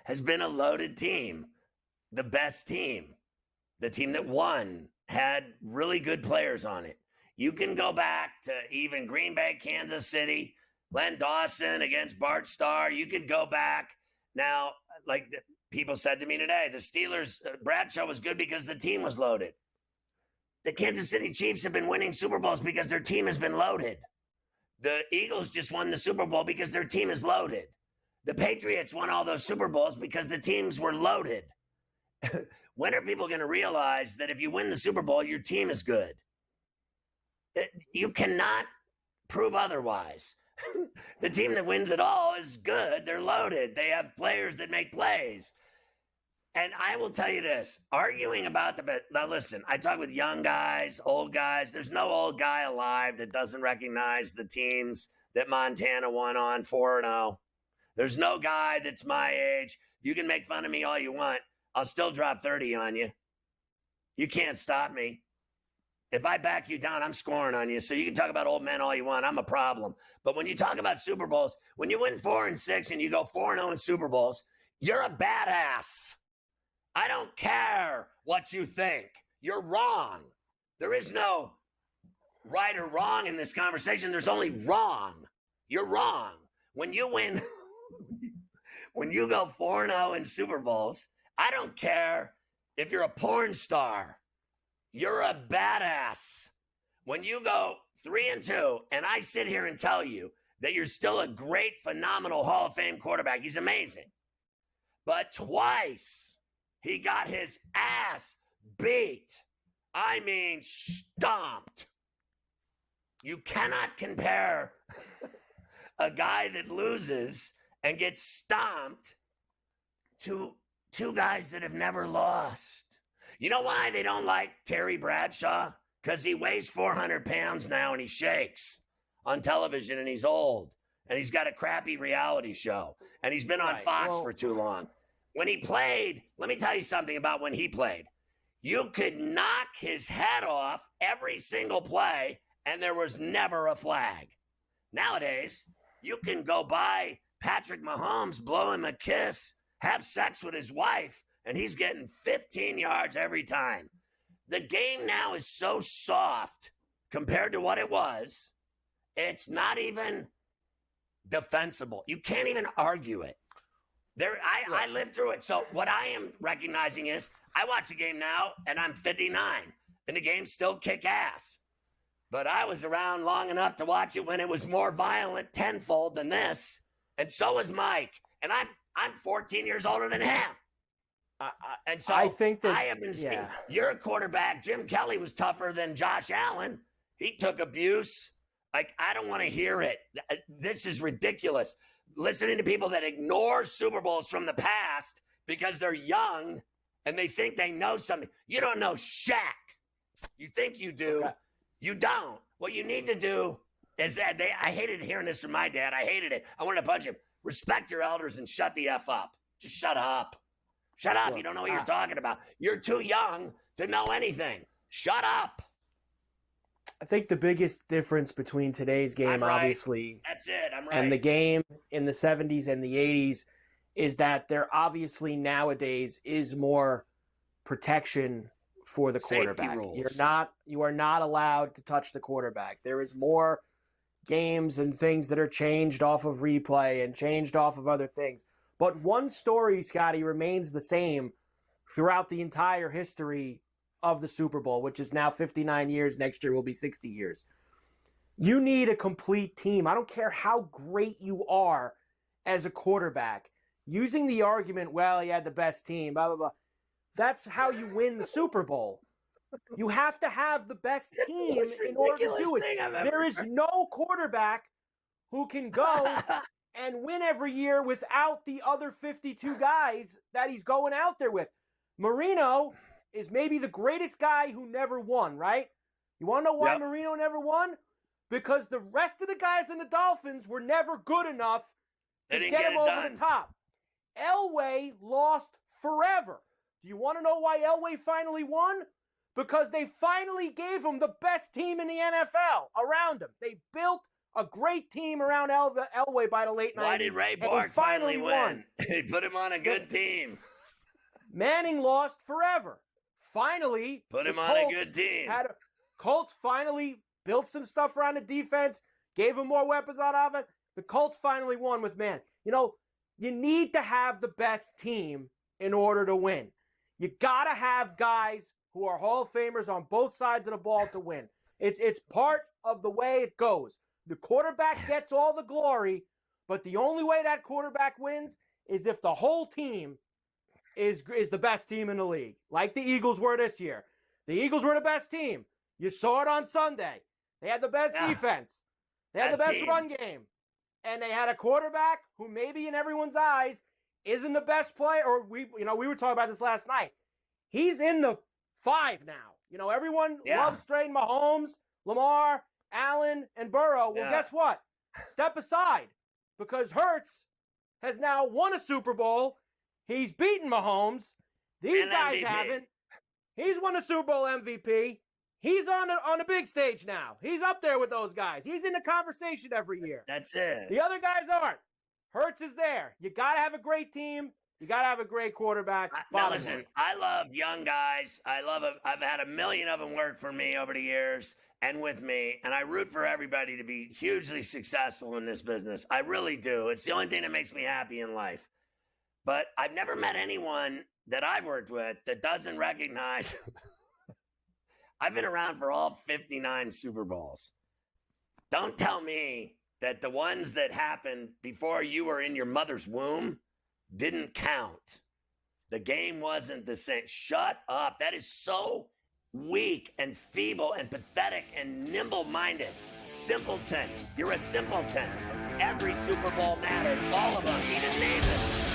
has been a loaded team. The best team, the team that won, had really good players on it. You can go back to even Green Bay, Kansas City, Len Dawson against Bart Starr. You could go back. Now, like people said to me today, the Steelers, Bradshaw was good because the team was loaded. The Kansas City Chiefs have been winning Super Bowls because their team has been loaded. The Eagles just won the Super Bowl because their team is loaded. The Patriots won all those Super Bowls because the teams were loaded. When are people going to realize that if you win the Super Bowl, your team is good? You cannot prove otherwise. The team that wins it all is good. They're loaded. They have players that make plays. And I will tell you this, arguing about now listen, I talk with young guys, old guys. There's no old guy alive that doesn't recognize the teams that Montana won on 4-0. There's no guy that's my age. You can make fun of me all you want. I'll still drop 30 on you. You can't stop me. If I back you down, I'm scoring on you. So you can talk about old men all you want. I'm a problem. But when you talk about Super Bowls, when you win 4 and 6 and you go 4-0 in Super Bowls, you're a badass. I don't care what you think. You're wrong. There is no right or wrong in this conversation. There's only wrong. You're wrong. When you win, when you go 4-0 in Super Bowls, I don't care if you're a porn star. You're a badass. When you go 3-2, and I sit here and tell you that you're still a great, phenomenal Hall of Fame quarterback. He's amazing. But twice he got his ass beat. I mean, stomped. You cannot compare a guy that loses and gets stomped to 2 guys that have never lost. You know why they don't like Terry Bradshaw? Because he weighs 400 pounds now and he shakes on television and he's old. And he's got a crappy reality show. And he's been on Fox for too long. When he played, let me tell you something about when he played. You could knock his head off every single play and there was never a flag. Nowadays, you can go by Patrick Mahomes, blow him a kiss, have sex with his wife, and he's getting 15 yards every time. The game now is so soft compared to what it was. It's not even defensible. You can't even argue it. I lived through it. So what I am recognizing is I watch the game now, and I'm 59, and the game still kick ass. But I was around long enough to watch it when it was more violent tenfold than this. And so was Mike. And I'm 14 years older than him. And so I think that I have been seeing, you're a quarterback. Jim Kelly was tougher than Josh Allen. He took abuse. Like, I don't want to hear it. This is ridiculous. Listening to people that ignore Super Bowls from the past because they're young and they think they know something. You don't know Shaq. You think you do. Okay. You don't. What you need to do is that I hated hearing this from my dad. I hated it. I wanted to punch him. Respect your elders and shut the F up. Just shut up. Shut up. You don't know what you're talking about. You're too young to know anything. Shut up. I think the biggest difference between today's game, obviously, that's it. I'm right. And the game in the 70s and the 80s is that there obviously nowadays is more protection for the quarterback. You are not allowed to touch the quarterback. There is more games and things that are changed off of replay and changed off of other things. But one story, Scotty, remains the same throughout the entire history of the Super Bowl, which is now 59 years. Next year will be 60 years. You need a complete team. I don't care how great you are as a quarterback. Using the argument, well, he had the best team, blah, blah, blah. That's how you win the Super Bowl. You have to have the best team in order to do it. There is no quarterback who can go and win every year without the other 52 guys that he's going out there with. Marino is maybe the greatest guy who never won, right? You want to know why Marino never won? Because the rest of the guys in the Dolphins were never good enough to get him over the top. Elway lost forever. Do you want to know why Elway finally won? Because they finally gave him the best team in the NFL around him. They built a great team around Elway by the late 90s. Why did Ray Borg finally win? He put him on a good team. Manning lost forever. Finally, put him on a good team. Colts finally built some stuff around the defense, gave him more weapons on offense. The Colts finally won with Manning. You know, you need to have the best team in order to win. You got to have guys who are Hall of Famers on both sides of the ball to win. It's part of the way it goes. The quarterback gets all the glory, but the only way that quarterback wins is if the whole team is the best team in the league, like the Eagles were this year. The Eagles were the best team. You saw it on Sunday. They had the best defense. They had the best run game. And they had a quarterback who maybe in everyone's eyes isn't the best player, or we were talking about this last night. He's in the 5 now. You know, everyone loves trading Mahomes, Lamar, Allen, and Burrow. Well, guess what? Step aside, because Hurts has now won a Super Bowl. He's beaten Mahomes. These guys haven't. He's won a Super Bowl MVP. He's on a big stage now. He's up there with those guys. He's in the conversation every year. That's it. The other guys aren't. Hurts is there. You got to have a great team. You got to have a great quarterback. Now listen, I love young guys. I've had a million of them work for me over the years and with me, and I root for everybody to be hugely successful in this business. I really do. It's the only thing that makes me happy in life. But I've never met anyone that I've worked with that doesn't recognize I've been around for all 59 Super Bowls. Don't tell me that the ones that happened before you were in your mother's womb didn't count. The game wasn't the same. Shut up. That is so weak and feeble and pathetic and nimble-minded. Simpleton. You're a simpleton. Every Super Bowl mattered. All of them. He didn't name it.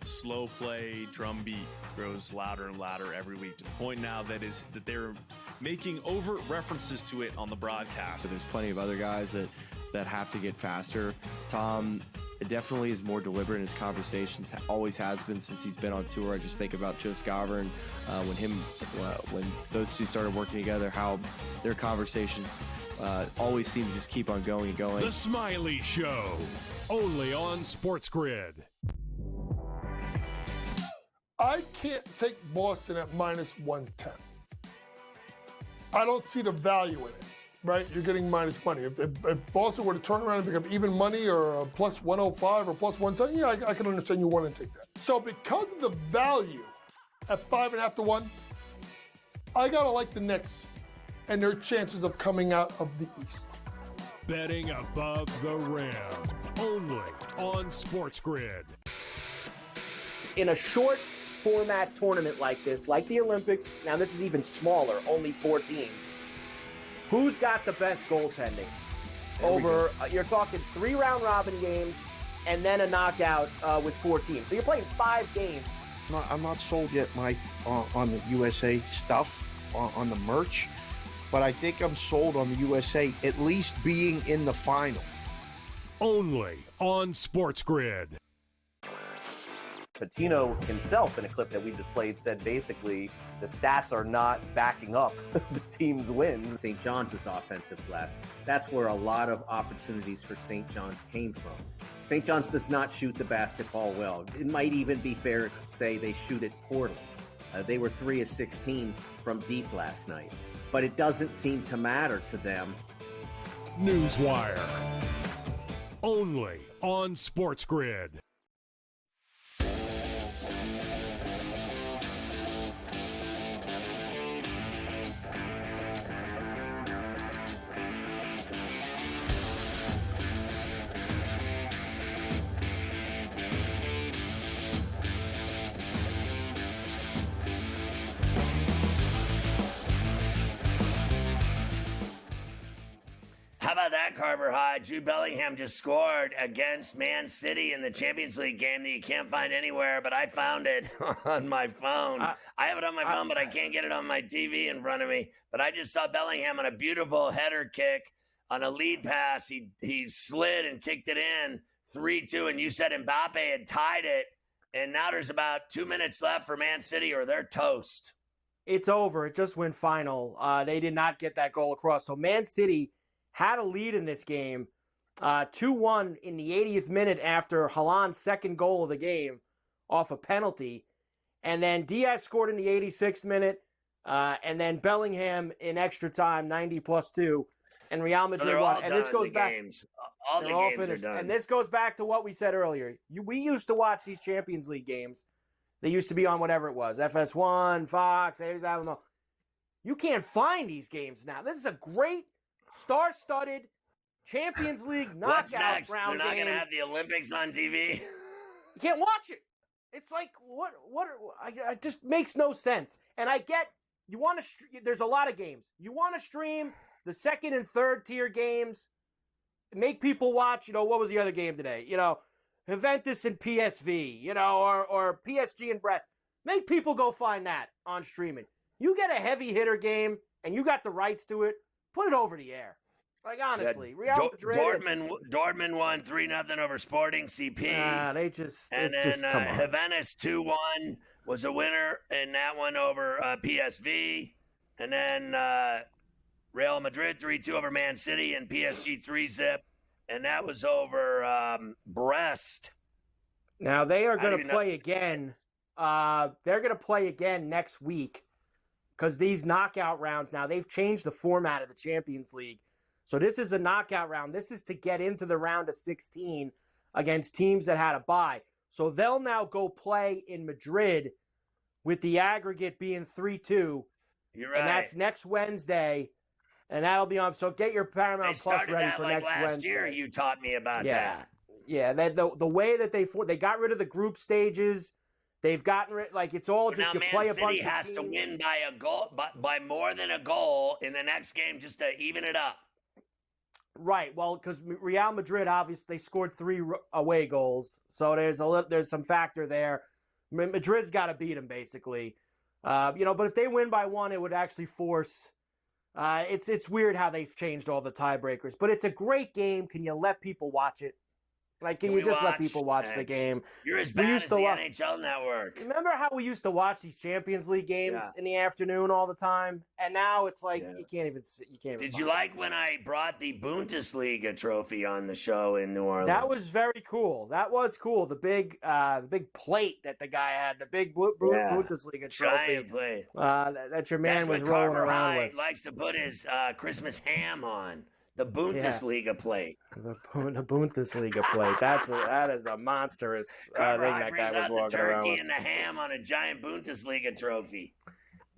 Slow play, drum beat grows louder and louder every week, to the point now that they're making overt references to it on the broadcast. So there's plenty of other guys that have to get faster. Tom, it definitely is more deliberate in his conversations. Always has been since he's been on tour. I just think about Joe Scavern when those two started working together, how their conversations always seem to just keep on going and going. The Smiley Show, only on SportsGrid. I can't take Boston at minus 110. I don't see the value in it, right? You're getting minus money. If Boston were to turn around and become even money or a plus 105 or plus 110, yeah, I can understand you want to take that. So because of the value at 5.5 to 1, I got to like the Knicks and their chances of coming out of the East. Betting above the rim, only on SportsGrid. In a short format tournament like this, like the Olympics, now this is even smaller, only 4 teams. Who's got the best goaltending? Over, you're talking 3 round robin games and then a knockout with 4 teams. So you're playing 5 games. I'm not sold yet, Mike, on the USA stuff, on the merch, but I think I'm sold on the USA at least being in the final. Only on SportsGrid. Patino himself, in a clip that we just played, said basically the stats are not backing up the team's wins. St. John's offensive glass. That's where a lot of opportunities for St. John's came from. St. John's does not shoot the basketball well. It might even be fair to say they shoot it poorly. They were 3 of 16 from deep last night. But it doesn't seem to matter to them. Newswire. Only on SportsGrid. How about that, Carver High? Jude Bellingham just scored against Man City in the Champions League game that you can't find anywhere, but I found it on my phone. I have it on my phone, but I can't get it on my TV in front of me. But I just saw Bellingham on a beautiful header kick on a lead pass. He slid and kicked it in 3-2, and you said Mbappe had tied it, and now there's about 2 minutes left for Man City or they're toast. It's over. It just went final. They did not get that goal across. So Man City had a lead in this game, 2-1 in the 80th minute after Haaland's second goal of the game off a penalty. And then Diaz scored in the 86th minute, and then Bellingham in extra time, 90+2, and Real Madrid won. And this goes back. All the games are done. And this goes back to what we said earlier. We used to watch these Champions League games. They used to be on whatever it was, FS1, Fox, I don't know. You can't find these games now. This is a great star-studded Champions League knockout round They're not game. going to have the Olympics on TV? You can't watch it. It's like, it just makes no sense. And I get, you want to, there's a lot of games. You want to stream the second and third tier games, make people watch, what was the other game today? Juventus and PSV, or PSG and Brest. Make people go find that on streaming. You get a heavy hitter game and you got the rights to it, put it over the air. Like, honestly, Real Madrid. Dortmund won 3-0 over Sporting CP. They just, and then come on. Juventus 2-1 was a winner, and that one over PSV. And then Real Madrid 3-2 over Man City, and PSG 3-0. And that was over Brest. Now, they are going to play again. They're going to play again next week because these knockout rounds now, they've changed the format of the Champions League. So this is a knockout round. This is to get into the round of 16 against teams that had a bye. So they'll now go play in Madrid with the aggregate being 3-2. You're right. And that's next Wednesday. And that'll be on. So get your Paramount Plus ready for next Wednesday. Last year you taught me about that. Yeah, the way that they got rid of the group stages, they've gotten rid, it's all just you play a bunch of teams. Now Man City has to win by a goal, by more than a goal in the next game just to even it up. Right. Well, because Real Madrid obviously they scored 3 away goals, so there's some factor there. Madrid's got to beat them basically, but if they win by 1, it would actually force. It's weird how they've changed all the tiebreakers, but it's a great game. Can you let people watch it? Like, can you just let people watch the game? You're as bad as the NHL Network. Remember how we used to watch these Champions League games in the afternoon all the time? And now it's like you can't even. Did you like when I brought the Bundesliga trophy on the show in New Orleans? That was very cool. That was cool. The big plate that the guy had, the big Bundesliga trophy. Giant plate. That your man was rolling around with. Likes to put his Christmas ham on. The Bundesliga plate. The Bundesliga plate. That is a monstrous thing that guy was walking around with. The turkey and the ham on a giant Bundesliga trophy.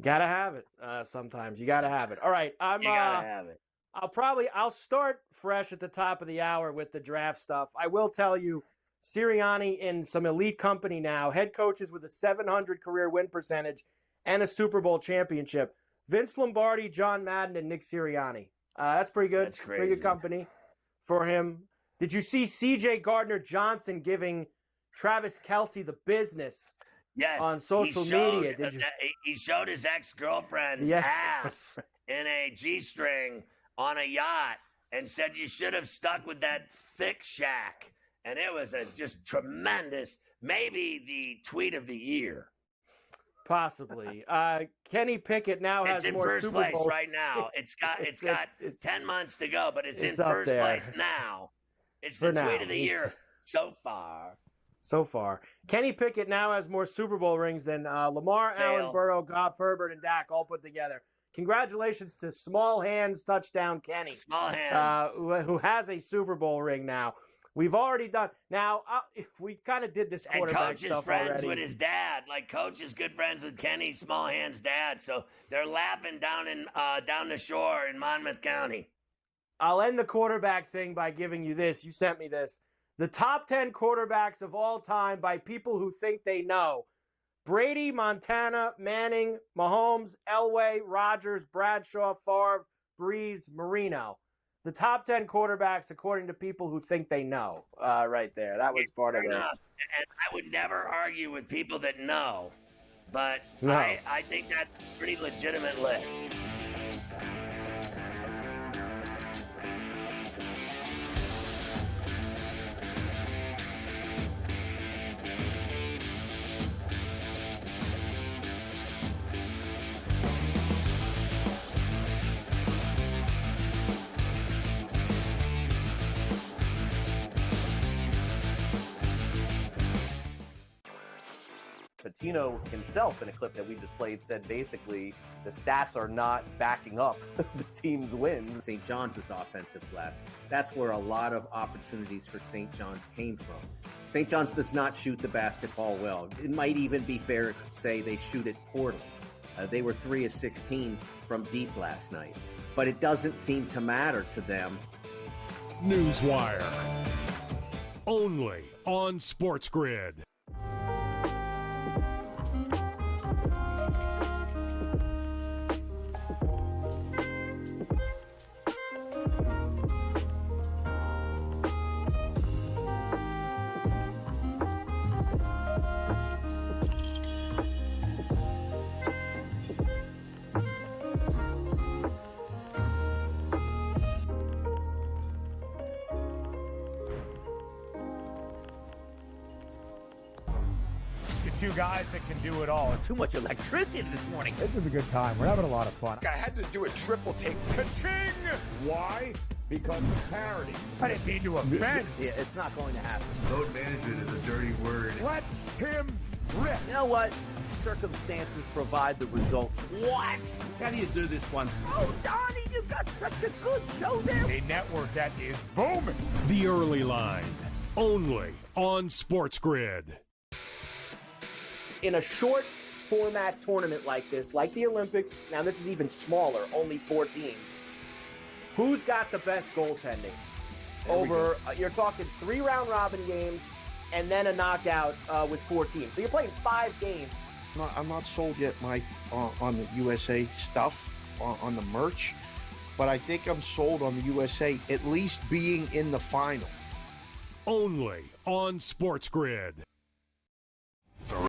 Gotta have it. Sometimes you gotta have it. All right, you gotta have it. I'll start fresh at the top of the hour with the draft stuff. I will tell you, Sirianni in some elite company now. Head coaches with a 700 career win percentage and a Super Bowl championship. Vince Lombardi, John Madden, and Nick Sirianni. That's pretty good. That's crazy. Pretty good company for him. Did you see C.J. Gardner-Johnson giving Travis Kelce the business on social media? He showed his ex-girlfriend's ass in a G-string on a yacht and said you should have stuck with that thick shack. And it was just tremendous, maybe the tweet of the year. Possibly. Kenny Pickett now has more Super Bowls. It's in first place right now. It's got 10 months to go, but it's in first place now. It's the tweet of the year so far. So far. Kenny Pickett now has more Super Bowl rings than Lamar, Allen, Burrow, Goff, Herbert, and Dak all put together. Congratulations to Small Hands Touchdown Kenny. Small Hands. Who has a Super Bowl ring now. We've already done. Now, we kind of did this quarterback stuff already. And Coach is friends with his dad. Like, Coach is good friends with Kenny Small Hands' dad. So they're laughing down the shore in Monmouth County. I'll end the quarterback thing by giving you this. You sent me this. The top 10 quarterbacks of all time by people who think they know. Brady, Montana, Manning, Mahomes, Elway, Rodgers, Bradshaw, Favre, Breeze, Marino. The top 10 quarterbacks according to people who think they know. Right there. That was part of it. And I would never argue with people that know, but no. I think that's a pretty legitimate list. Patino himself, in a clip that we just played, said basically the stats are not backing up the team's wins. St. John's offensive glass. That's where a lot of opportunities for St. John's came from. St. John's does not shoot the basketball well. It might even be fair to say they shoot it poorly. They were 3 of 16 from deep last night. But it doesn't seem to matter to them. Newswire. Only on SportsGrid. Two guys that can do it all. Too much electricity this morning. This is a good time. We're having a lot of fun. I had to do a triple take. Ka-ching! Why? Because of parity. I didn't mean to offend. Yeah, it's not going to happen. Load management is a dirty word. Let him rip. You know what? Circumstances provide the results. What? How do you do this once? Oh, Donnie, you got such a good show there. A network that is booming. The Early Line. Only on SportsGrid. In a short format tournament like this, like the Olympics, now this is even smaller, only 4 teams. Who's got the best goaltending? Over, you're talking 3 round robin games and then a knockout with 4 teams. So you're playing 5 games. I'm not sold yet, Mike, on the USA stuff, on the merch, but I think I'm sold on the USA at least being in the final. Only on SportsGrid.